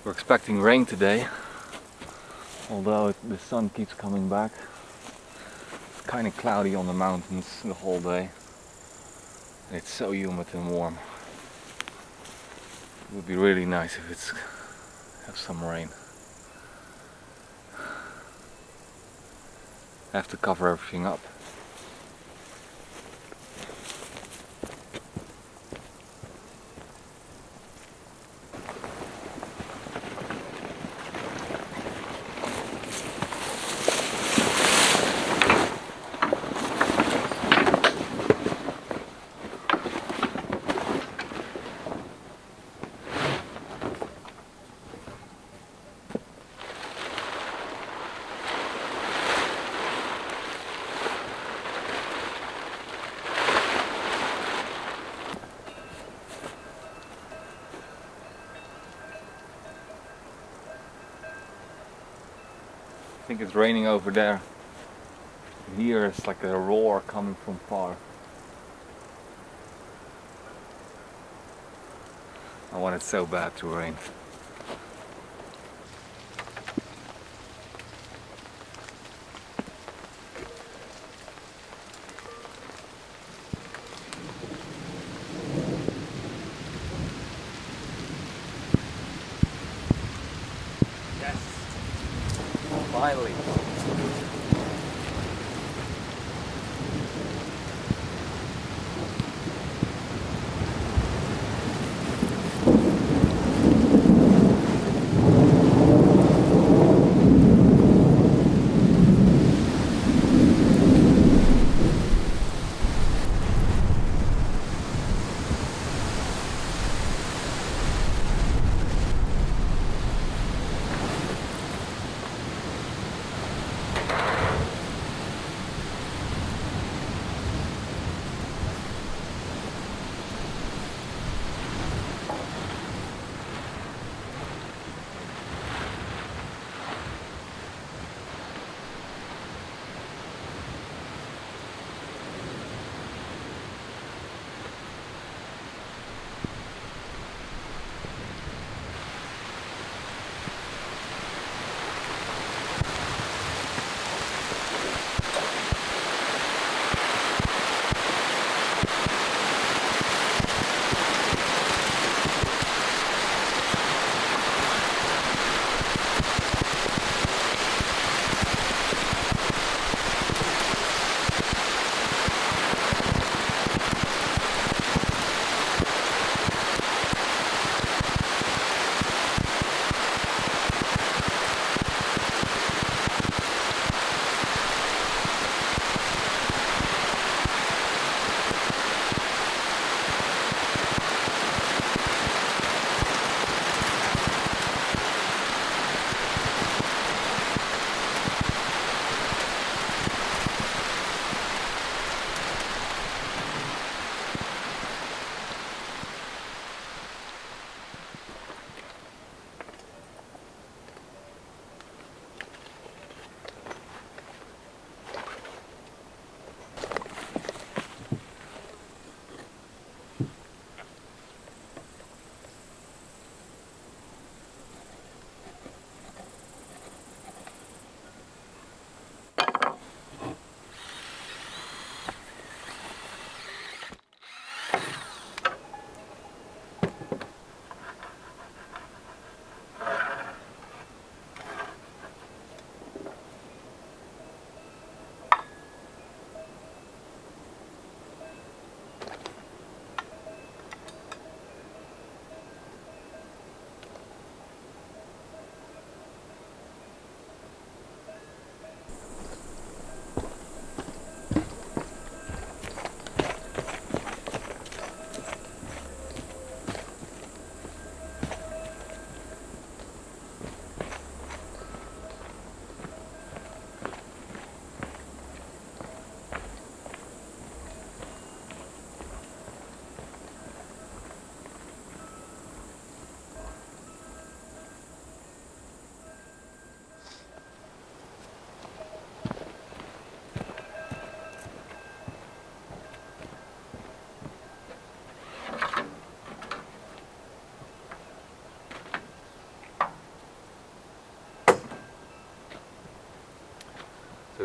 We're expecting rain today, although the sun keeps coming back. It's kind of cloudy on the mountains the whole day. It's so humid and warm. It would be really nice if it's have some rain. I have to cover everything up. I think it's raining over there. Here it's like a roar coming from far. I want it so bad to rain. Yes! Finally!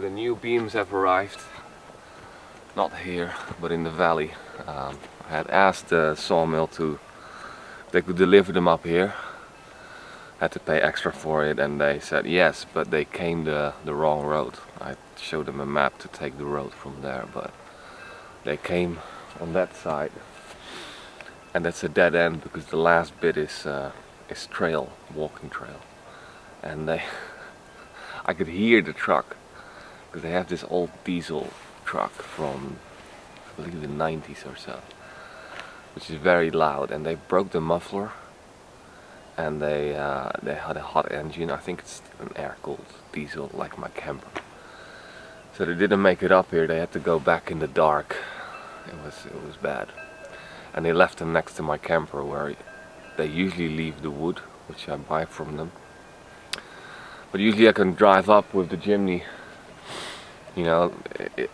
the new beams have arrived. Not here, but in the valley. I had asked the sawmill if they could deliver them up here. Had to pay extra for it, and they said yes, but they came the wrong road. I showed them a map to take the road from there, but they came on that side, and that's a dead end because the last bit is trail, walking trail, and I could hear the truck because they have this old diesel truck from I believe the 90s or so, which is very loud, and they broke the muffler. And they had a hot engine. I think it's an air-cooled diesel like my camper. So they didn't make it up here. They had to go back in the dark. It was bad. And they left them next to my camper where they usually leave the wood, which I buy from them. But usually I can drive up with the chimney, you know,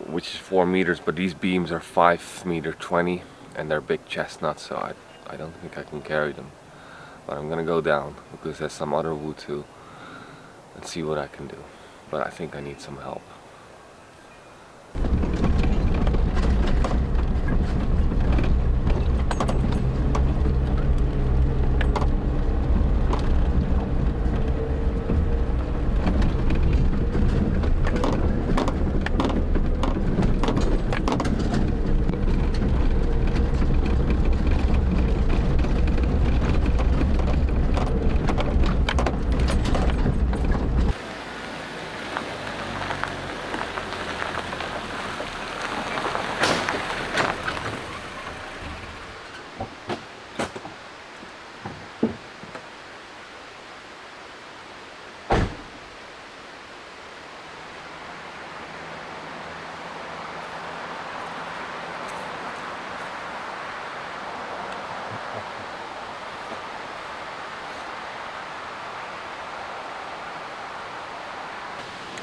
which is 4 meters. But these beams are 5 meter 20, and they're big chestnuts, so I don't think I can carry them. But I'm gonna go down because there's some other wood too and see what I can do. But I think I need some help.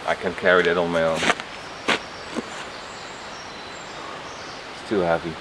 I can carry that on my own. It's too heavy.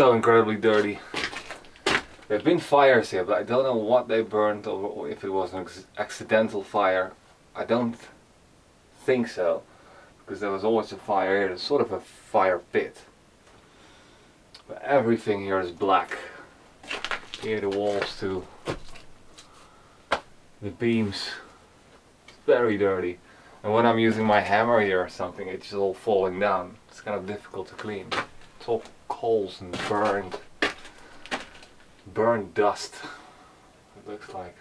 so incredibly dirty. There have been fires here, but I don't know what they burned or if it was an accidental fire. I don't think so, because there was always a fire here. There's sort of a fire pit. But everything here is black. Here the walls too. The beams. It's very dirty. And when I'm using my hammer here or something, it's just all falling down. It's kind of difficult to clean. It's all coals and burned dust, it looks like.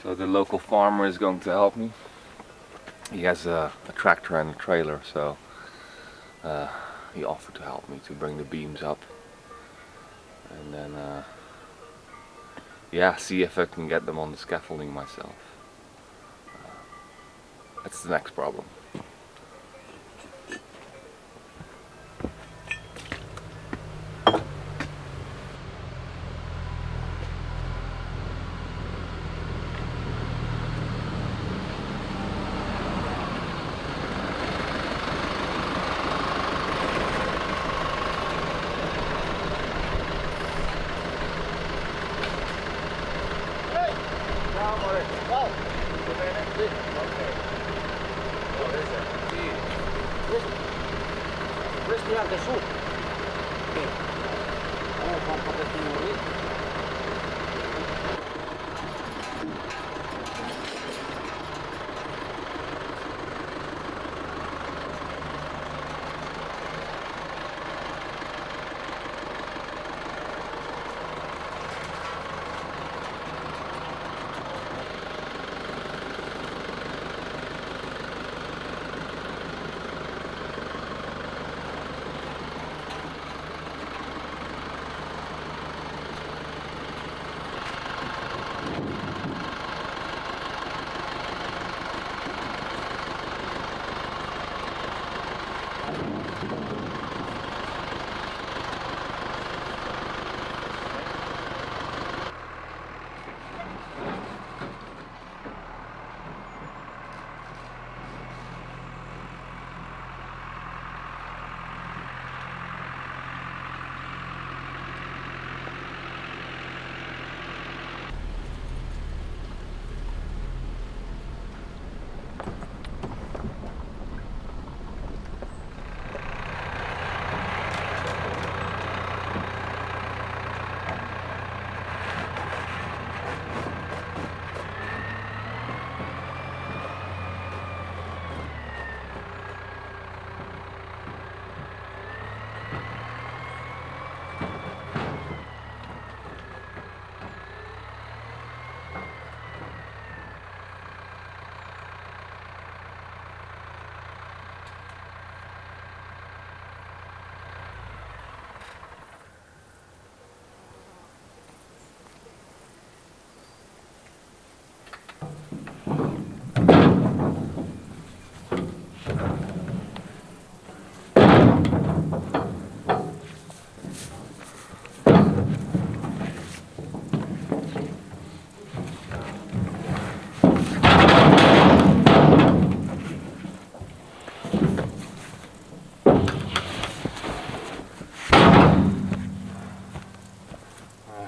So the local farmer is going to help me. He has a tractor and a trailer, so he offered to help me to bring the beams up. And then, yeah, see if I can get them on the scaffolding myself. That's the next problem.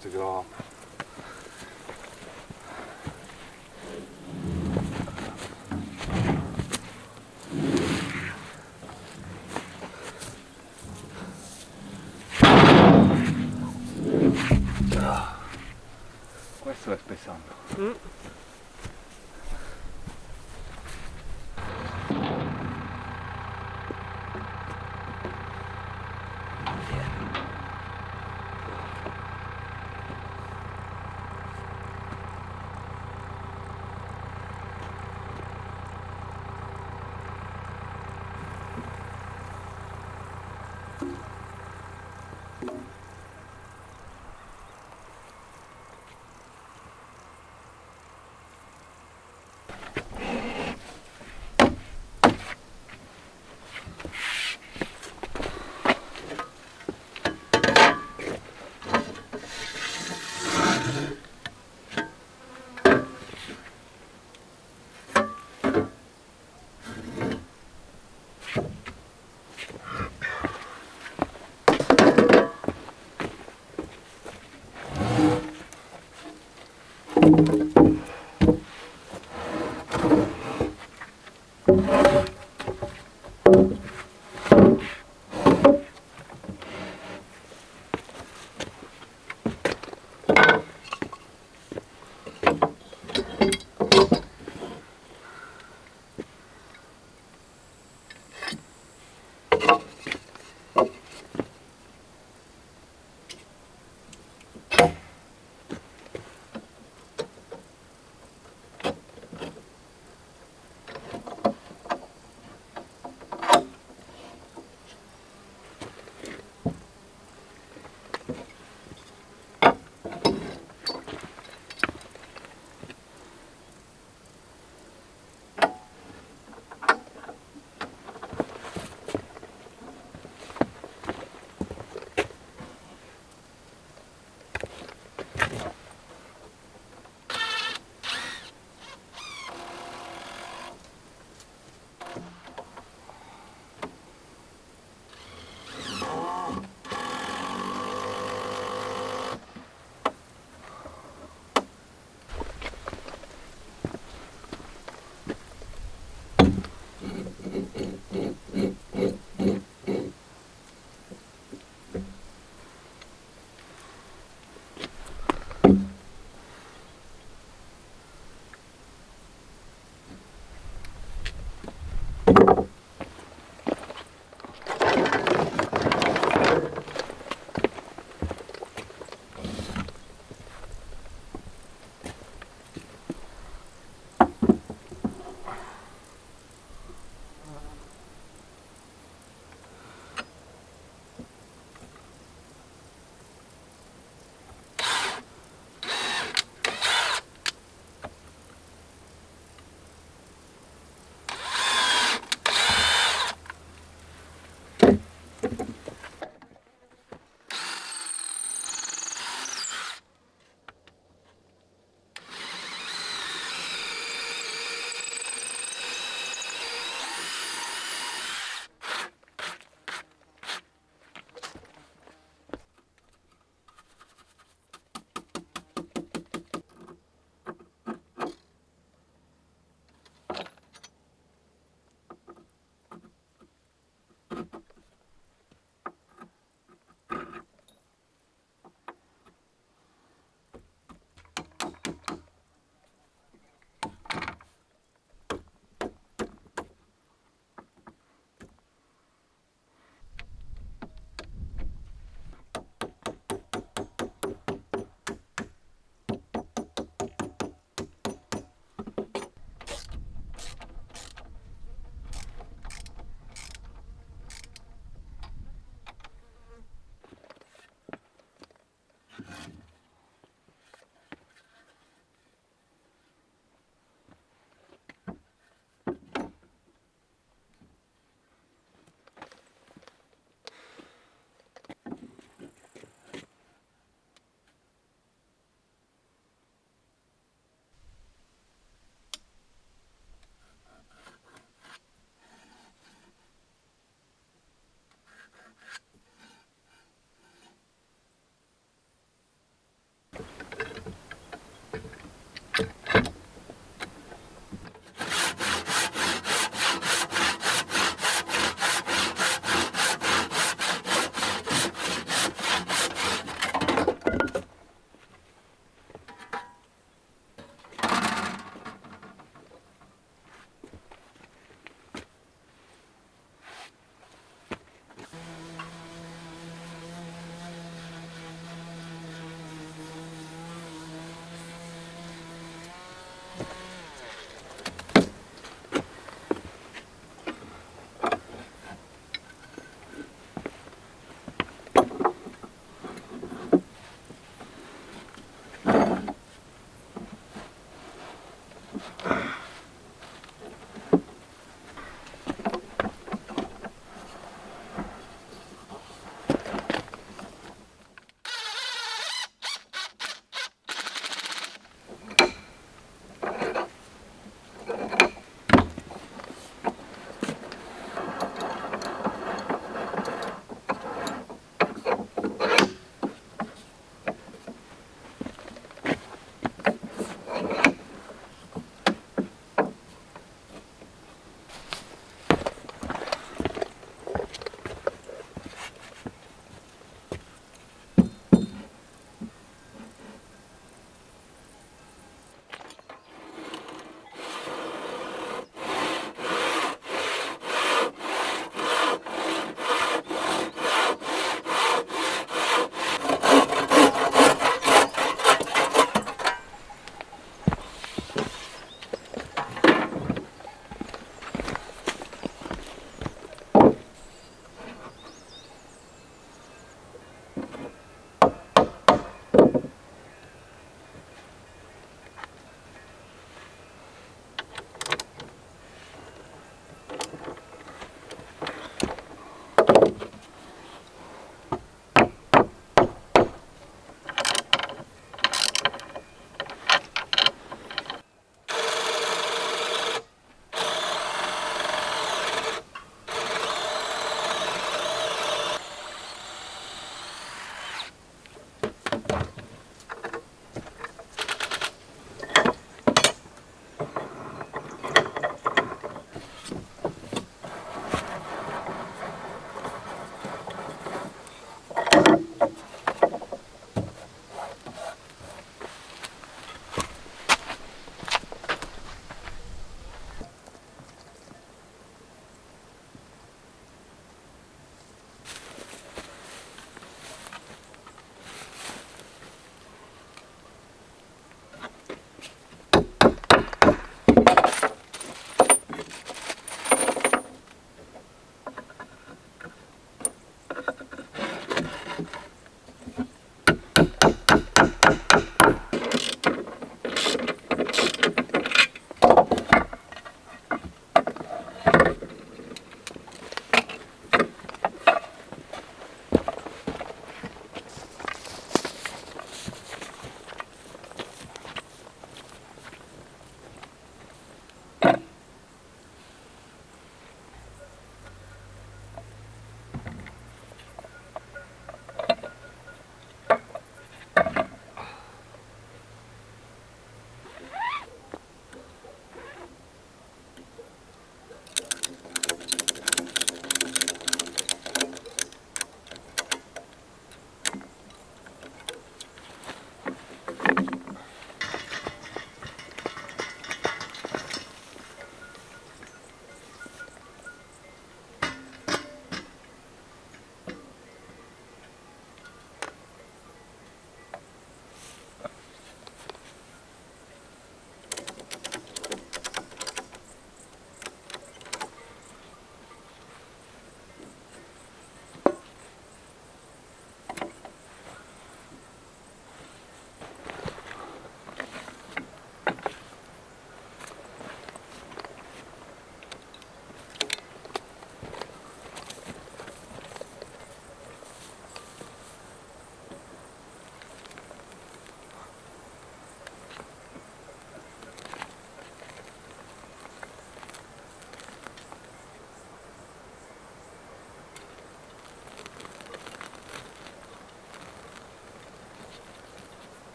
To go up. Questo è pesante.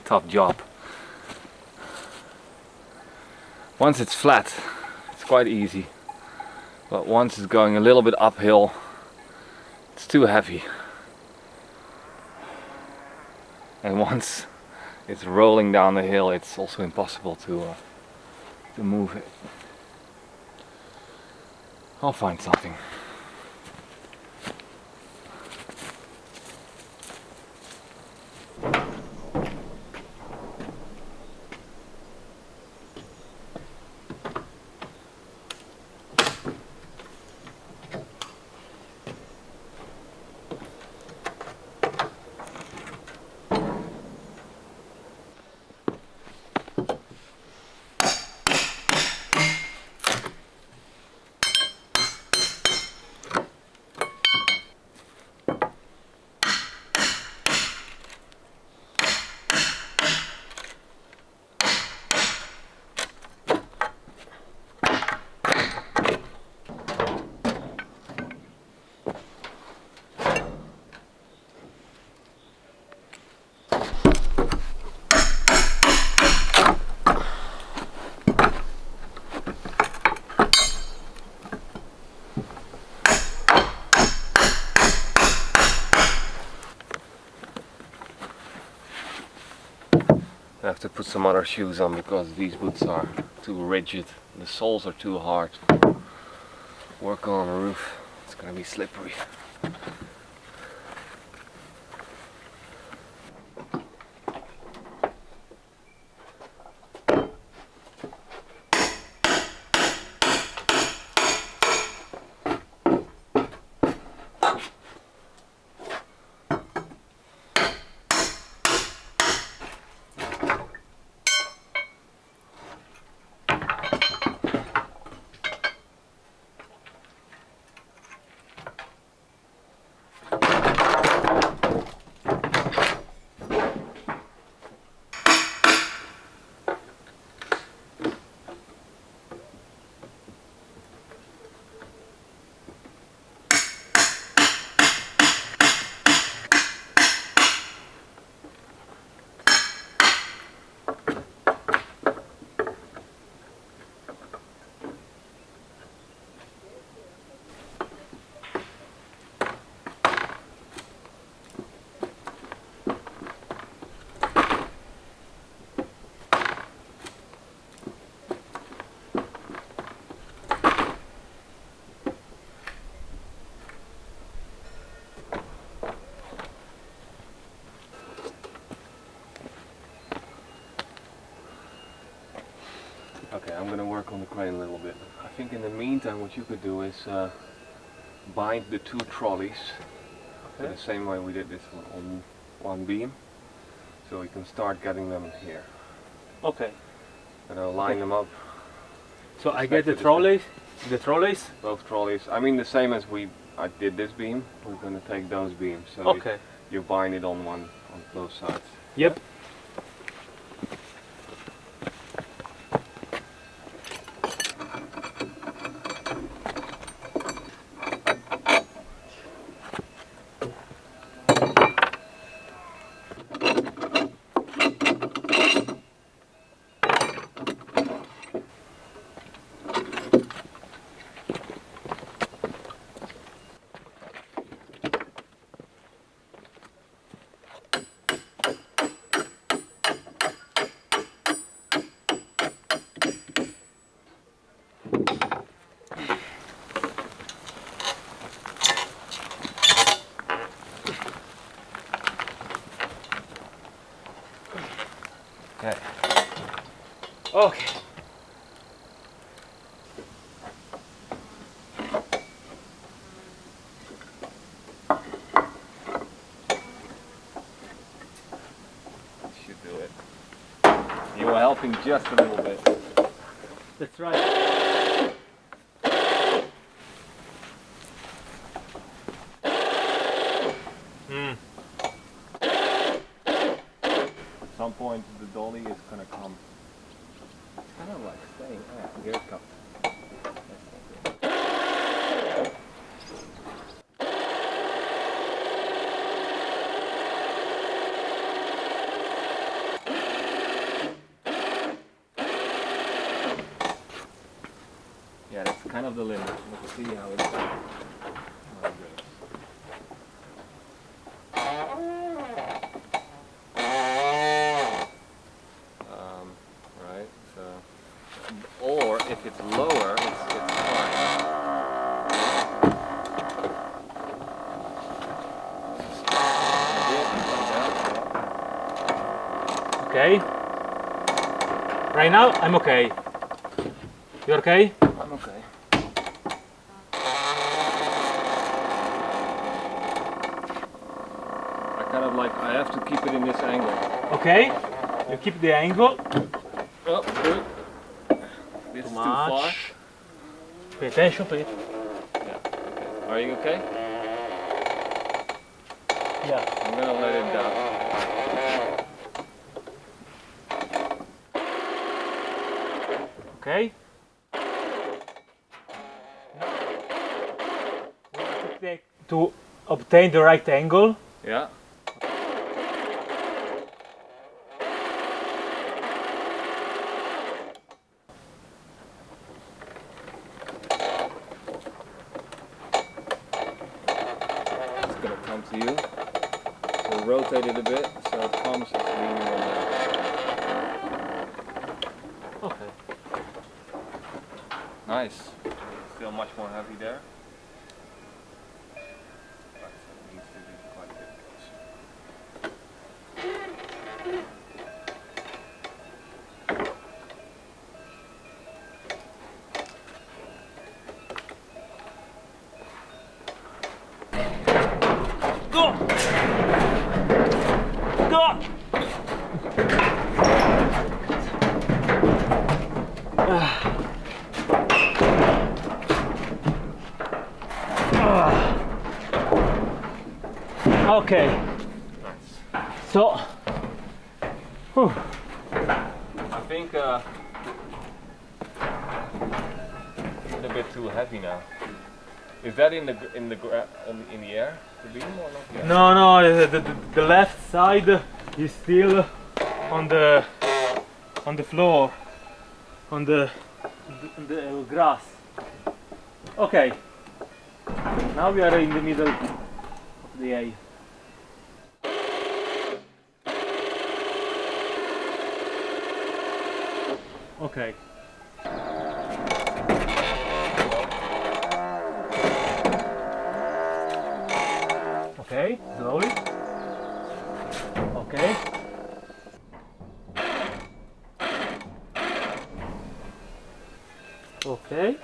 tough job. Once it's flat, it's quite easy. But once it's going a little bit uphill, it's too heavy. And once it's rolling down the hill, it's also impossible to move it. I'll find something. I have to put some other shoes on because these boots are too rigid. The soles are too hard. Work on the roof, it's gonna be slippery. Okay, I'm gonna work on the crane a little bit. I think in the meantime what you could do is bind the two trolleys the same way we did this on one beam, so we can start getting them here. Okay. And I'll line them up. So I get the trolleys? Both trolleys. I mean the same as I did this beam. We're gonna take those beams. So okay. You bind it on both sides. Yep. Okay. Okay. Should do it. You were helping just a little bit. That's right. At some point the dolly is gonna come. It's kind of like staying. Yeah, here it comes. kind of the limit. Let's see how it's done. Oh, goodness. Right, so, or if it's lower, it's fine. Okay. Right now, I'm okay. You okay? I'm okay. I have to keep it in this angle. Okay. You keep the angle. Oh, good. This is too far. Pay attention, please. Yeah. Okay. Are you okay? Yeah. I'm gonna let it down. Okay. To obtain the right angle. Yeah. It's gonna come to you. So rotate it a bit so it comes leaning on there. Okay. Nice. Still much more heavy there. Go! Go! Okay. Nice. So, whew. I think it's a bit too heavy now. Is that in the air, the beam, or not yet? No, the left side is still on the floor, on the grass. Okay. Now we are in the middle of the A. Okay. Okay, slowly. Okay. Okay.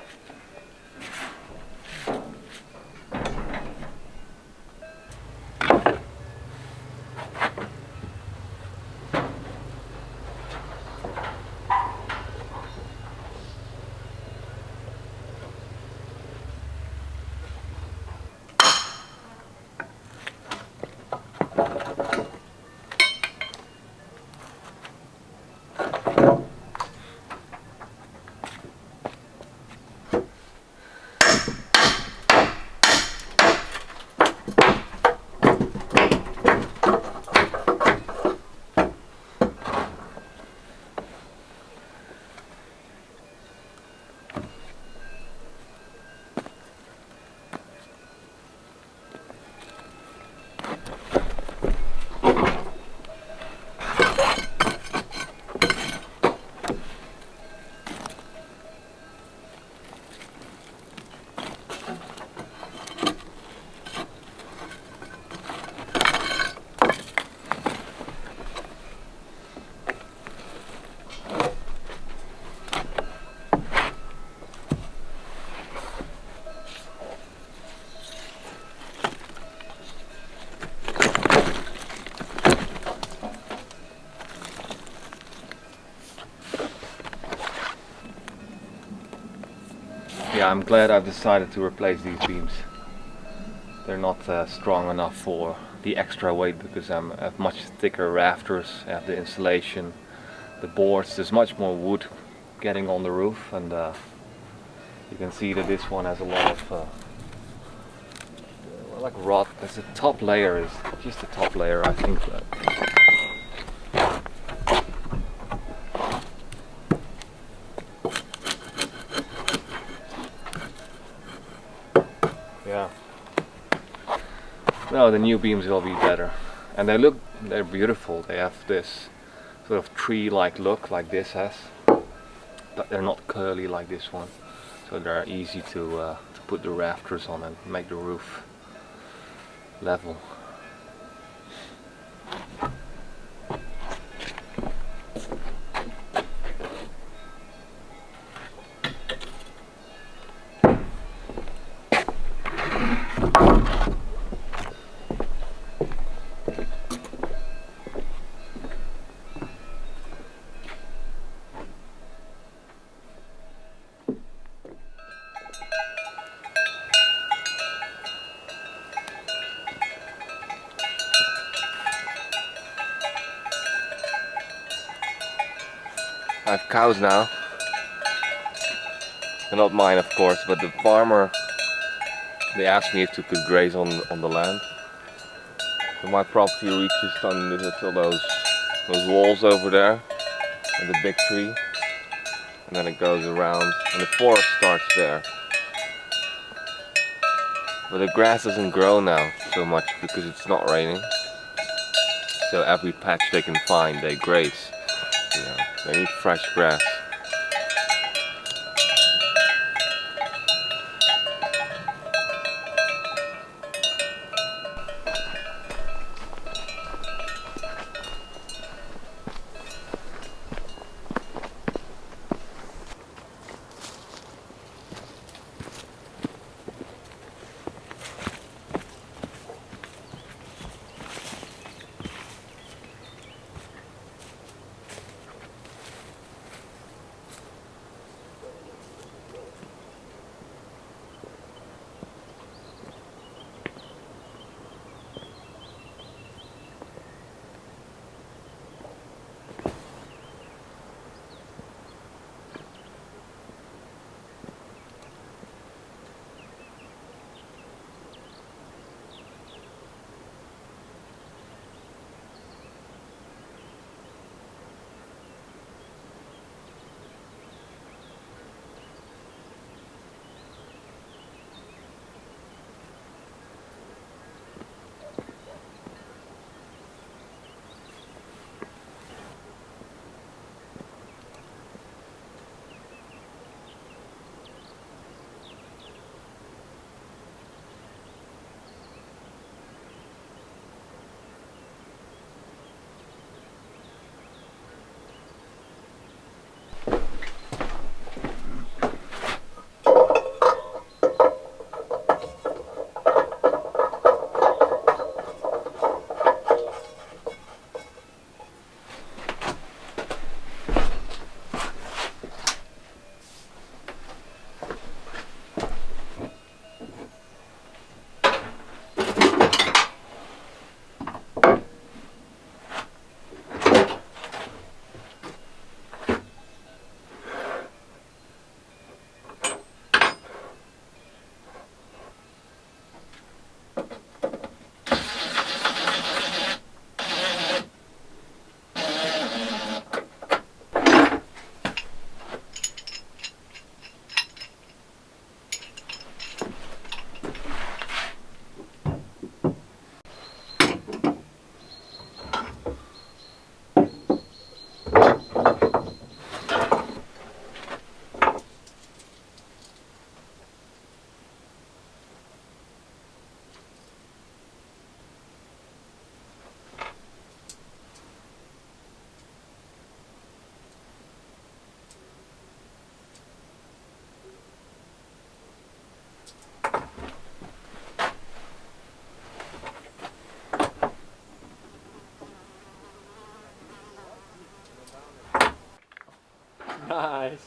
Yeah, I'm glad I've decided to replace these beams. They're not strong enough for the extra weight because I have much thicker rafters, I have the insulation, the boards, there's much more wood getting on the roof, and you can see that this one has a lot of like rot. There's a top layer, is just the top layer, I think. No, the new beams will be better. And they're beautiful. They have this sort of tree-like look like this has. But they're not curly like this one. So they're easy to put the rafters on and make the roof level. I have cows now. They're not mine, of course, but the farmer, they asked me if they could graze on the land. So my property reaches until those walls over there and the big tree, and then it goes around and the forest starts there. But the grass doesn't grow now so much because it's not raining. So every patch they can find, they graze. You know, they need fresh grass. Nice.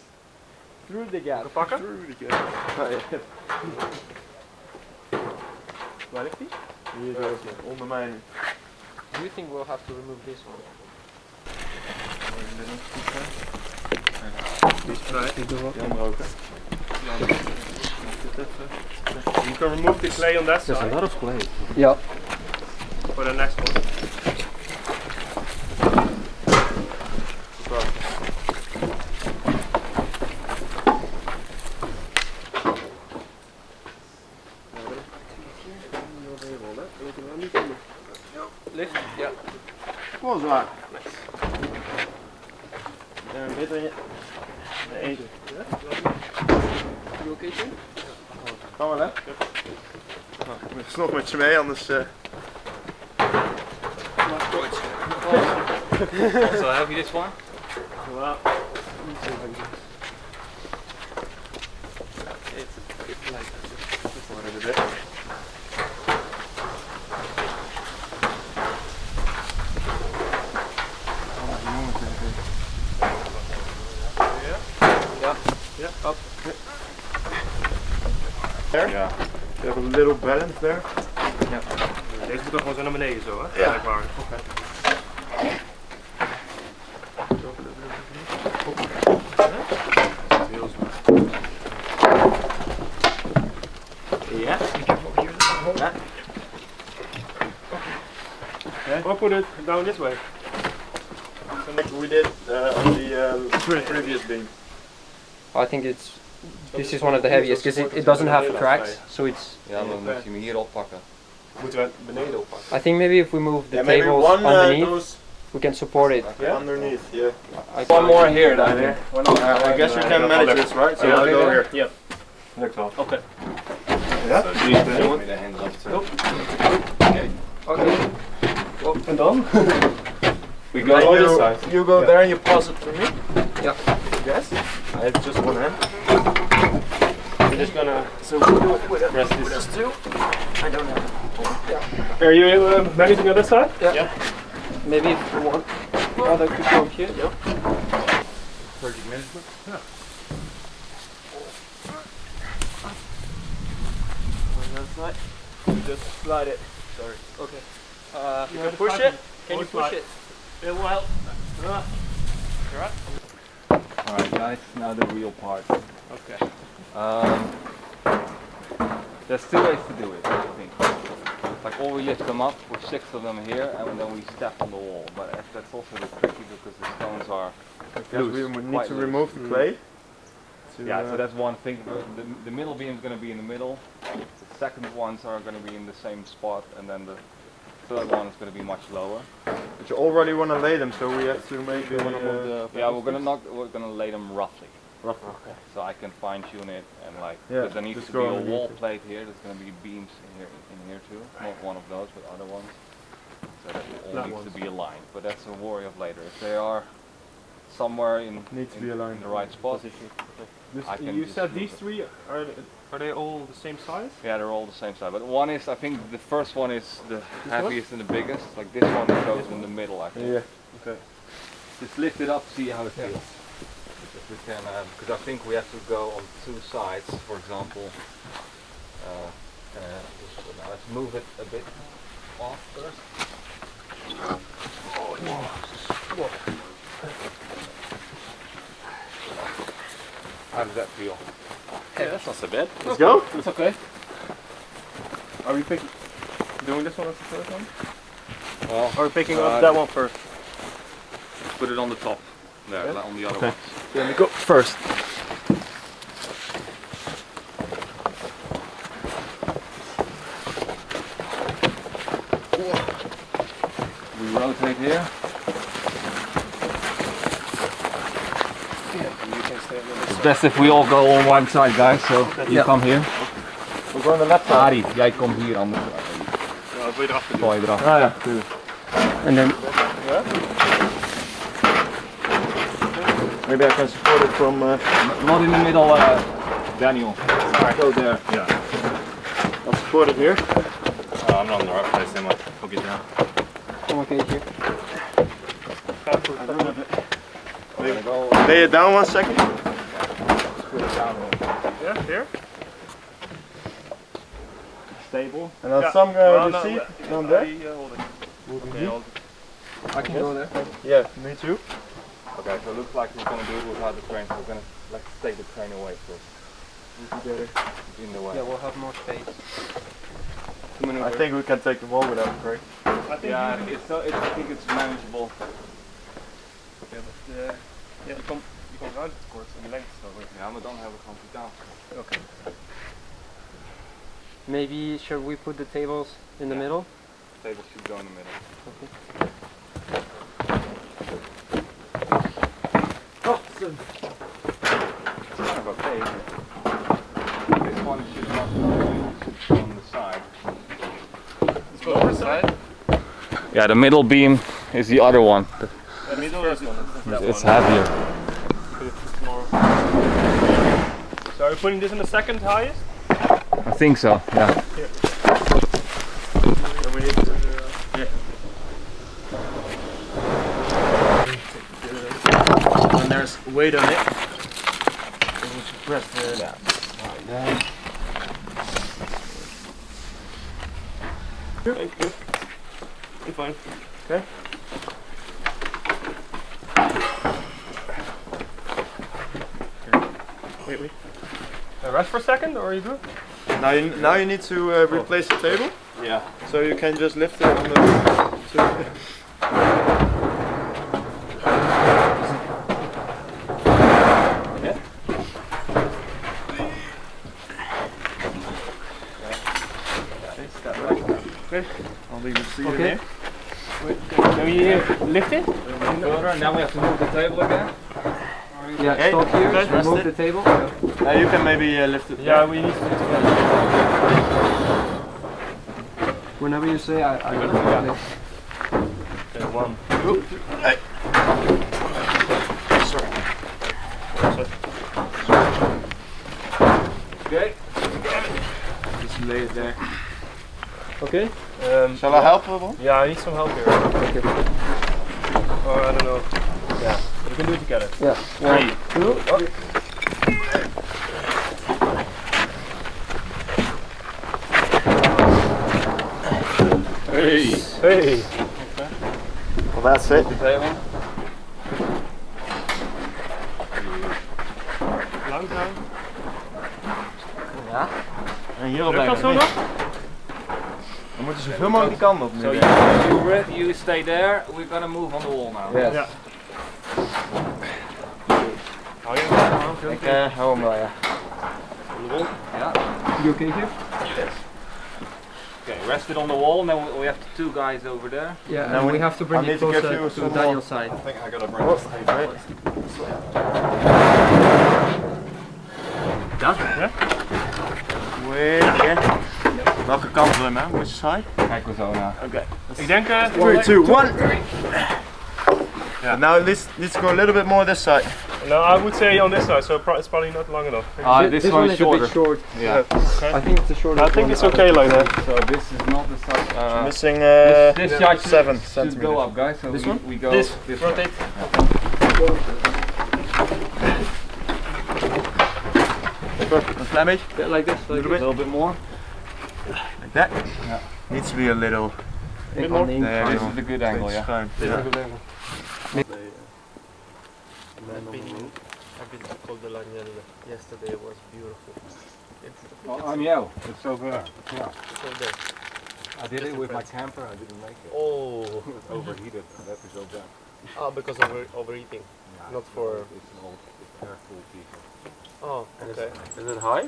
Through the gap. Pakken? Through the gap. Oh, ja. Waar ligt die? Hier zo, onder mij. Do you think we'll have to remove this one? Die is vrij. Die andere ook, hè? You can remove the clay on that side. There's a lot of clay. Ja. For the next one. zwaar. Daar een bit in je. Nee. You okay too? Kan wel hè? Nou, ik ben nog met je mee, anders... So have you this one? Well, Yeah, up. There? Yeah. You have a little balance there. Deze moet toch gewoon zo naar beneden zo, hè? Ja. Blijkbaar. Heel zwaar. Yeah. Or put it down this way. Like we did on the previous beam. I think this is one of the heaviest because it doesn't have tracks, so it's. Ja, dan moet je hem hier oppakken. Moeten we beneden oppakken. I think maybe if we move the maybe tables one underneath, goes we can support it. underneath. Yeah. One more here then. I guess you can manage this, right? So I'll go here. Ja. Lukt wel. Oké. Yeah. With the hands off too. Okay. En dan? We Then go you, this side. you go there and you pass it to me. Yeah. Yes. I have just one hand. We're just gonna So we do it with press this. two. I don't have. Are you managing on this side? Yeah. Maybe if you want, other could go here. Yeah. Project management. On that side. Just slide it. Sorry. Okay. You can push it. Can you push it? It will help. Alright guys, now the real part. Okay. There's two ways to do it, I think. Like, or we lift them up with 6 of them here and then we step on the wall. But that's also a bit tricky because the stones are Because we loose, need quite to loose. remove the clay. Yeah, so that's one thing. The middle beam is going to be in the middle. The second ones are going to be in the same spot, and then the third one is going to be much lower. But you already want to lay them, so we have to make Yeah, we're going to lay them roughly, roughly. Okay. so I can fine tune it and like. Yeah, Because there needs just to be go a underneath wall it. plate here. There's going to be beams in here too. Not one of those, but other ones. So that all That needs ones. to be aligned. But that's a worry of later. If they are somewhere in Needs to be aligned. in the right spot. I can You just said move these it. three are they all the same size? Yeah, they're all the same size. But one is, I think the first one is the heaviest and the biggest. Like this one goes in the middle, I think. Yeah. Okay. Just lift it up, see how it feels. Because we can, because I think we have to go on 2 sides, for example. Now let's move it a bit off first. How does that feel? Yeah, that's not so bad. Let's go. It's okay. Are we doing this one as the first one? Well, Or are we picking up that one first? put it on the top. There, Yeah? like on the other Okay. ones. Let me go first. We rotate here. It's best if we all go on one side, guys. So you come here. We're going the left side. Arie, jij komt hier anders. Ja, wat wil je erachter doen? Gooi je eraf. Ah ja, tuurlijk. And then Maybe I can support it from. Not in the middle, Daniel. Go there. Yeah. I'll support it here. Oh, I'm not in the right place then, I'll get down. I'm okay here. Lay it down 1 second. Yeah, here? Stable. And then Yeah. some Well, no, receipt yeah, down there. hold it. Okay, hold I can go there. Yeah, me too. Okay, so it looks like we're gonna do it without the crane. So we're gonna like take the crane away first. In the way. Yeah, we'll have more space. I think we can take them all without a crane. I think Yeah, you I think it's manageable. yeah, but, yeah, you come around of course in length, so Ja, maar dan hebben we gewoon totaal. okay. Maybe should we put the tables in the middle? Table should go in the middle. Okay. It's kind of okay. This one should not be on the side. Let's go over the side. Yeah, the middle beam is the other one. The middle is one. It's heavier. So are we putting this in the second highest? I think so, yeah. And there's weight on it. So we should press the down. Thank you. I'm fine. Okay. Wait. Rest for a second, or are you good? Now you need to replace the table. Yeah. So you can just lift it on the. Okay. I'll leave the seat Okay. here. Can we lift it? And now we have to move the table again. Yeah, Hey, stop here, guys, rest remove it. the table. You can maybe lift it. Yeah, we need to do it together. Whenever you say, I Good? will. Yeah. Okay, one. Hey. Okay. Just lay it there. Okay. Shall I help a little? Yeah, I need some help here. Okay. Or I don't know. Yeah, we can do it together. Yeah. Three. 2. Hey. Hey. Well, that's it. Langzaam. Ja. En hierop Lukt dat zo blijven. nog? We moeten zoveel mogelijk die kant op nu. So you stay there, we're gonna move on the wall now. Yes. Ja. Hou je hem aan? Ik hou hem wel, ja. On the wall? Yeah. You okay here? Okay, rest it on the wall, and then we have two guys over there. Yeah, Now and we we- have to I bring need it to give closer you to some more. Daniel's side. I think I gotta bring this right. Ja? Ja? Wait again. Welke kant wil je, man? Which side? Kijk we zo naar. Okay. Ik denk... 3, 2, 1. Yeah. Now it needs to go a little bit more this side. No, I would say on this side, so it's probably not long enough. This one is is shorter. a bit short. Yeah. Okay. I think it's a shorter I think one. it's okay like that. So this is not the side. Missing This side 7 should centimeters. go up, guys. So This we, one? we go This, this rotate. A flamage? Yeah, like this. Like Little a little bit more. Like that? Yeah. Needs to be a little. this. more. There This you is a good angle, yeah. Fine. This Yeah. is a good angle. I've been to Col dell'Agnello yesterday. It was beautiful. I'm you. It's over there. Yeah. So there. I did it with my camper. I didn't make it. Oh, It overheated. That is so bad. because of overeating. Not for. It's an old air-cooled diesel. Oh, okay. Is it high?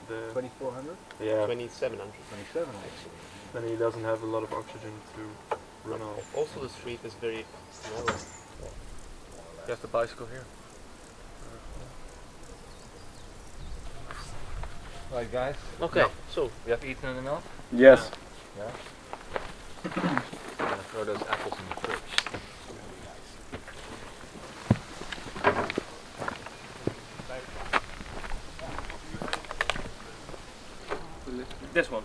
The 2400? yeah. 2700. 27 actually. Then he doesn't have a lot of oxygen to run off. Also, the street is very narrow. You have the bicycle here. Right, guys. Okay, so We have eaten enough. Yes. I'm gonna throw those apples in the fridge. This one.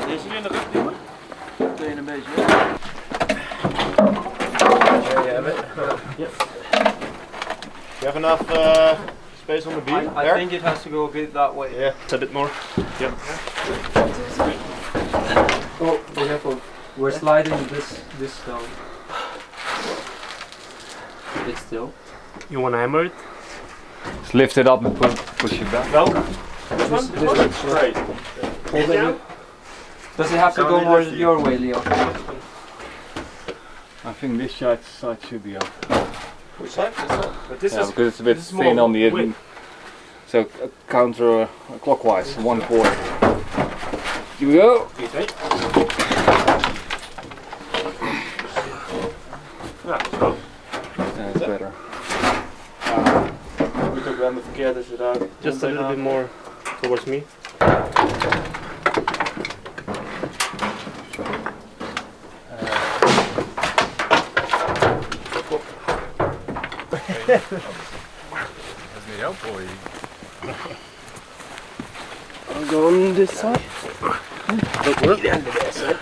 Deze hier in de rug duwen. Meteen een beetje. You have enough space on the beam? I there? think it has to go a bit that way. Yeah. A bit more. Yeah. Oh, be careful. We're sliding this stone. It's still. You want to hammer it? Just lift it up and push it back. Welke? This one? This one. Great. Hold it. Does it have to go more your way, Leo? I think this side should be open. Which side? This side? But this is Because it's a bit thin on the end. So counter clockwise, 1/4. Here we go. Ja, zo. That's better. Moet ook wel de verkeerde eruit. Just a little bit more towards me. Dat is niet jouw voor je. I'll go on this side. Dat wordt de beste.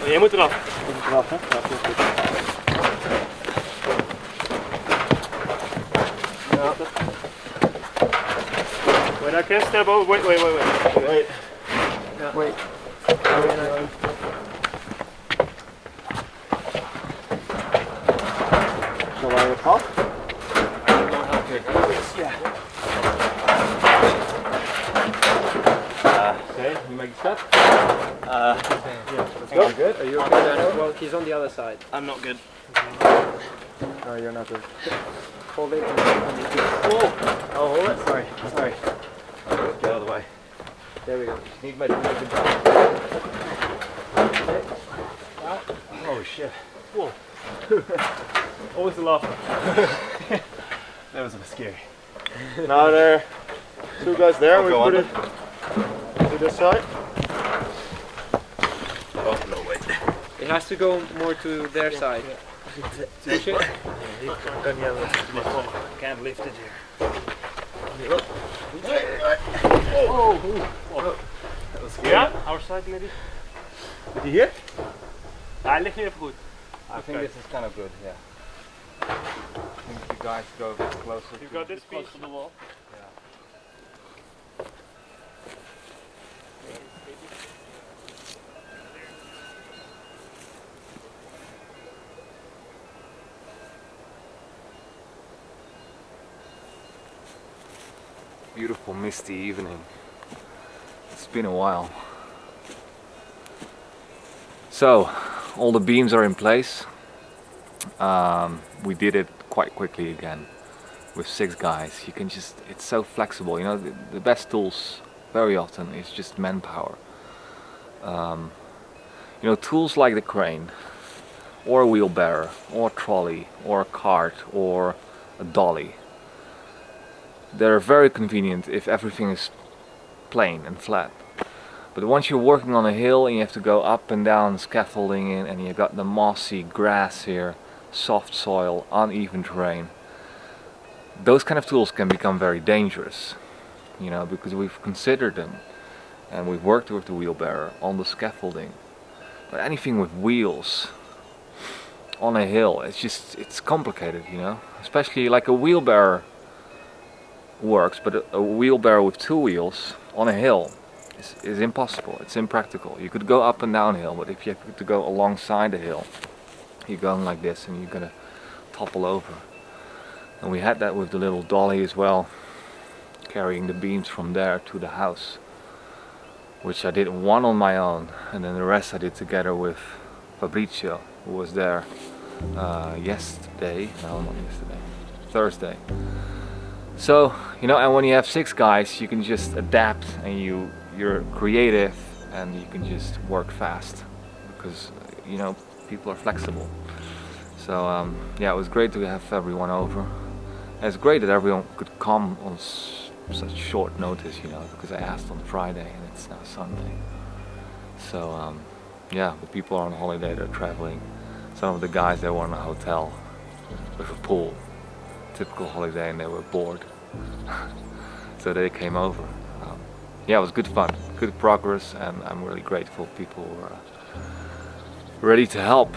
Jij moet eraf. Ik moet eraf, hè? Ja, goed. Wait, I can't step over. Wait. Wait. Wait. Shall I hop? Okay, you make a step. Let's go. Good. Are you okay, Daniel? Well, he's on the other side. I'm not good. No, you're not good. Hold it. Oh, hold it. Sorry. Get out of the way. There we go. Need my jump. Oh shit. Always the last one. That was a bit scary. Now there are two guys there. We put it to this side. Oh no, wait. It has to go more to their side. Push it. Can't lift it here. That was scary. Yeah, our side maybe. Did you hear? Hij ligt nu even goed. I think this is kind of good, yeah. I think if you guys go a bit closer. You've got this piece on the wall. Beautiful misty evening. It's been a while. So, all the beams are in place. We did it quite quickly again with 6 guys. You can just, it's so flexible, you know, the best tools very often is just manpower. You know, tools like the crane or a wheelbarrow or a trolley or a cart or a dolly, they're very convenient if everything is plain and flat. But once you're working on a hill and you have to go up and down scaffolding in, and you've got the mossy grass here, soft soil, uneven terrain, those kind of tools can become very dangerous, you know, because we've considered them and we've worked with the wheelbarrow on the scaffolding. But anything with wheels on a hill, it's complicated, you know, especially like a wheelbarrow works, but a wheelbarrow with 2 wheels on a hill is impossible. It's impractical. You could go up and down hill, but if you have to go alongside the hill, you're going like this and you're gonna topple over. And we had that with the little dolly as well, carrying the beams from there to the house, which I did one on my own, and then the rest I did together with Fabrizio, who was there Thursday. So, you know, and when you have 6 guys, you can just adapt, and you're creative, and you can just work fast, because, you know, people are flexible. So yeah, it was great to have everyone over. And it's great that everyone could come on such short notice, you know, because I asked on Friday and it's now Sunday. So yeah, the people are on holiday, they're traveling. Some of the guys, they were in a hotel with a pool, typical holiday, and they were bored. So they came over. Yeah, it was good fun, good progress, and I'm really grateful people were ready to help.